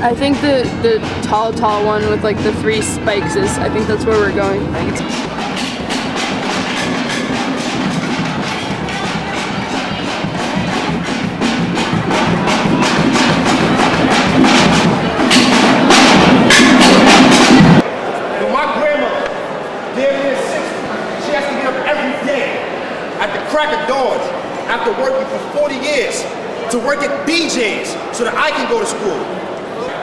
I think the tall one with like the 3 spikes is, I think that's where we're going. Crack of dawn after working for 40 years to work at BJ's so that I can go to school.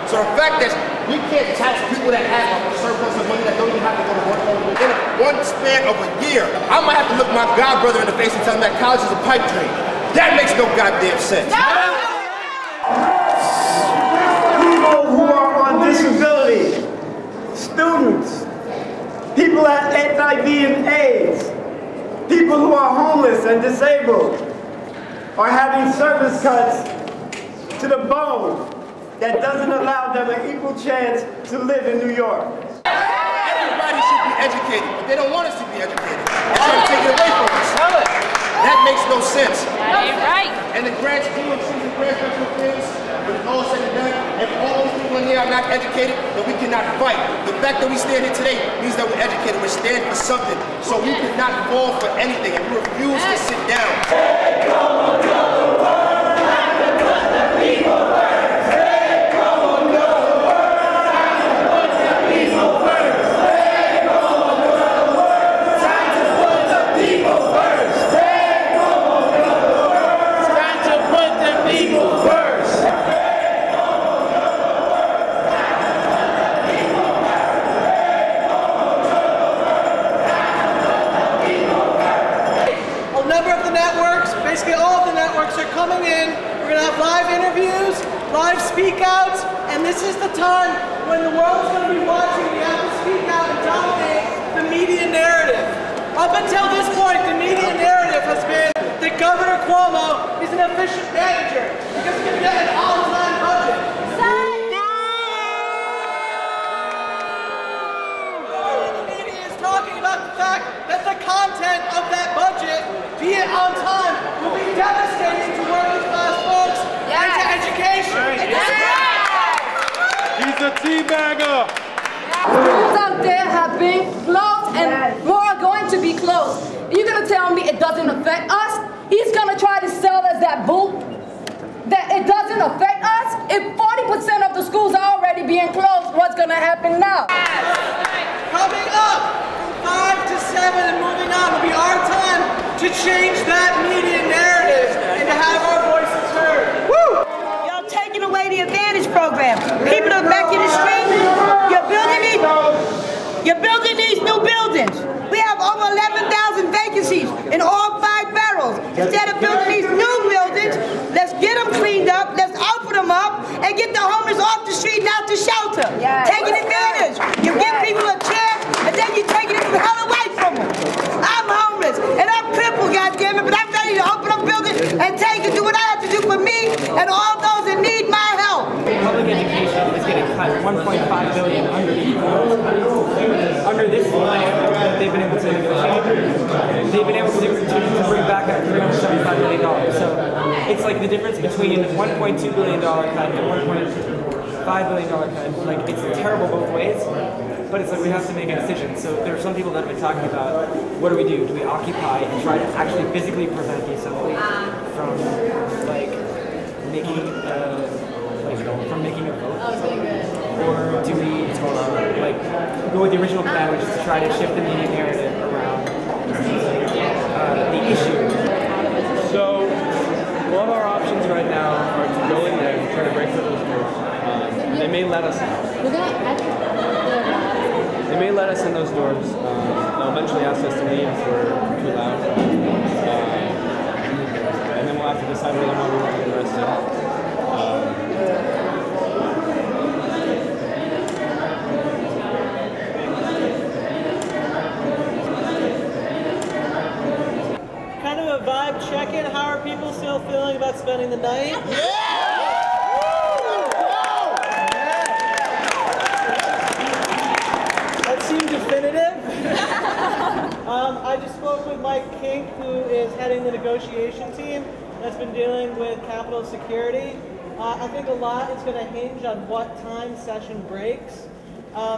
So the fact that we can't tax people that have a surplus of money that don't even have to go to work in one span of a year, I might have to look my godbrother in the face and tell him that college is a pipe dream. That makes no goddamn sense. People who are on disability, students, people at HIV and AIDS, people who are homeless and disabled are having service cuts to the bone that doesn't allow them an equal chance to live in New York. Everybody should be educated, but they don't want us to be educated. They're trying to take it away from us. That makes no sense. Yeah, you're right. And the grand scheme of things, when it's all said and done, if all these people in here are not educated, then we cannot fight. The fact that we stand here today means that we're educated. We're standing for something. So we cannot fall for anything, and we refuse to sit down. Coming in, we're going to have live interviews, live speak outs, and this is the time when the world's going to be watching. We have to speak out and dominate the media narrative. Up until this point, the media narrative has been that Governor Cuomo is an efficient manager because he can get an on-time budget. The media is talking about the fact that the content of that budget, be it on time, will be devastating to working class folks and to education. He's a teabagger. Schools out there have been closed and more are going to be closed. You're going to tell me it doesn't affect us? He's going to try to sell us that boot that it doesn't affect us? If 40% of the schools are already being closed, what's going to happen now? Coming up from 5 to 7 and moving on will be our time to change that media narrative and to have our voices heard. Woo! Y'all taking away the Advantage program. People are back in the street. You're building these new buildings. We have over 11,000 vacancies in all 5 boroughs. Instead of building these new buildings, let's get them cleaned up, let's open them up, and get the homeless off the street and out to shelter. Yes. Taking advantage. You give people a chair, and then you're taking it the hell away from them. I'm homeless, and I'm crippled, goddammit, but I'm ready to open up buildings and take and do what I have to do for me and all those that need my help. Public education is getting cut $1.5 billion under this plan. They've been able to negotiate. They've been able to bring back $375 million. So it's like the difference between $1.2 billion cut and $1.5 billion cut. Like, it's terrible both ways. But it's like we have to make a decision. So there are some people that have been talking about, what do we do? Do we occupy and try to actually physically prevent the assembly from like making a vote? Or do we like go with the original plan, which is to try to shift the media narrative around the issue? So one of our options right now are to go in there and try to break through those doors. They may let us out. They may let us in those doors. They'll eventually ask us to leave if we're too loud. And then we'll have to decide whether or not we want to get arrested. Kind of a vibe check-in. How are people still feeling about spending the night? I just spoke with Mike Kink, who is heading the negotiation team, that's been dealing with Capitol security. I think a lot is going to hinge on what time session breaks.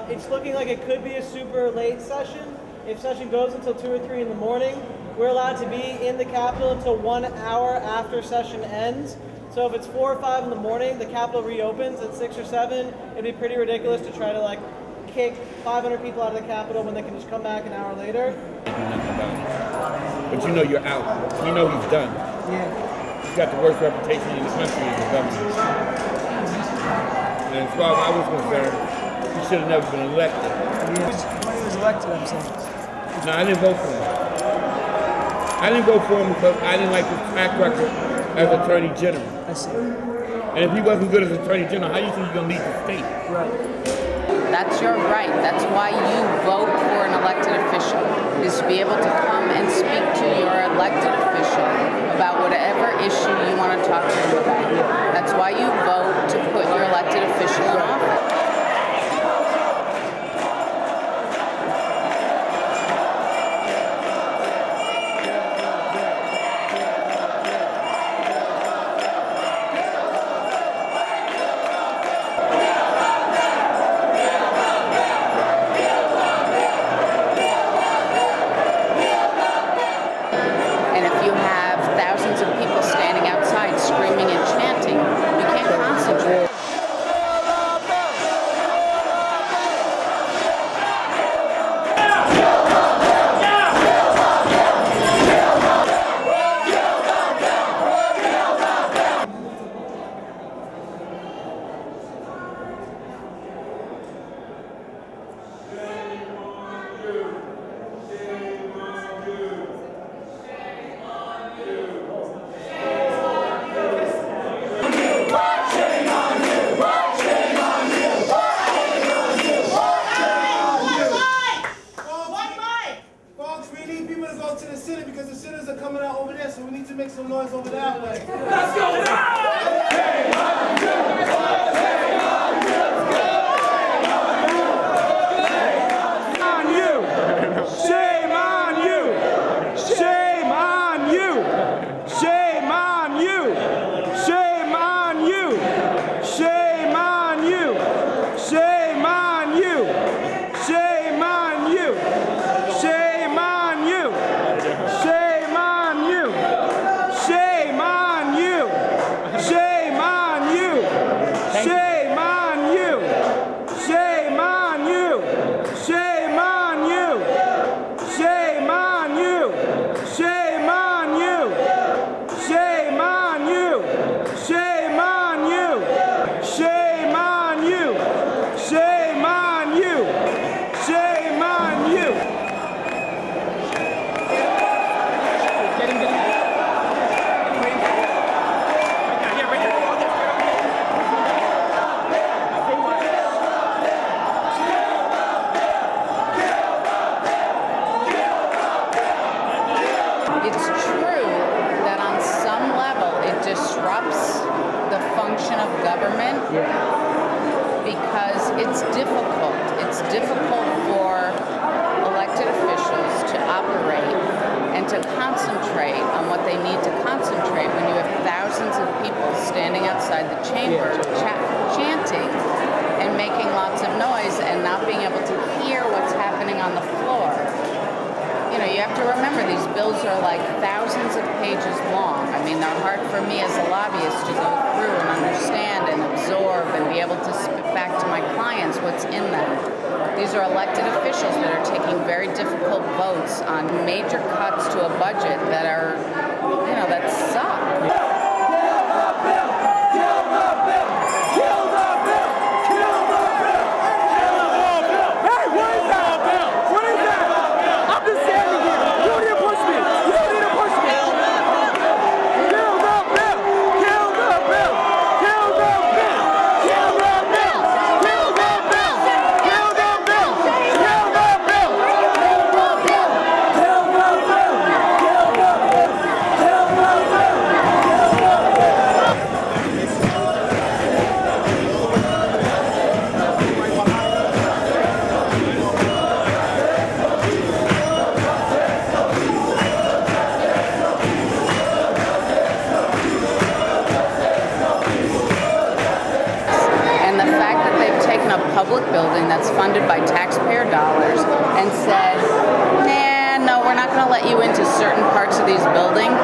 It's looking like it could be a super late session. If session goes until 2 or 3 in the morning, we're allowed to be in the Capitol until 1 hour after session ends. So if it's 4 or 5 in the morning, the Capitol reopens at 6 or 7. It'd be pretty ridiculous to try to like kick 500 people out of the Capitol when they can just come back an hour later. But you know you're out. You know he's done. Yeah. He's got the worst reputation in the country as a governor. And as far as I was concerned, he should have never been elected. When he was elected, I'm saying. No, I didn't vote for him. I didn't vote for him because I didn't like his track record as Attorney General. I see. And if he wasn't good as Attorney General, how do you think he's going to lead the state? Right. That's your right. That's why you vote for an elected official, is to be able to come and speak to your elected official about whatever issue you want to talk to them about. That's why you vote to put your elected official in office. Because it's difficult. It's difficult for elected officials to operate and to concentrate on what they need to concentrate when you have thousands of people standing outside the chamber chanting and making lots of noise and not being able to hear what's happening on the floor. You know, you have to remember these bills are like thousands of pages long. I mean, they're hard for me as a lobbyist to go through and understand and absorb and be able to spit back to my clients what's in them. These are elected officials that are taking very difficult votes on major cuts to a budget that are, you know, that suck. taken a public building that's funded by taxpayer dollars and said, nah, no, we're not going to let you into certain parts of these buildings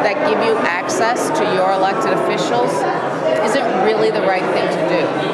that give you access to your elected officials isn't really the right thing to do.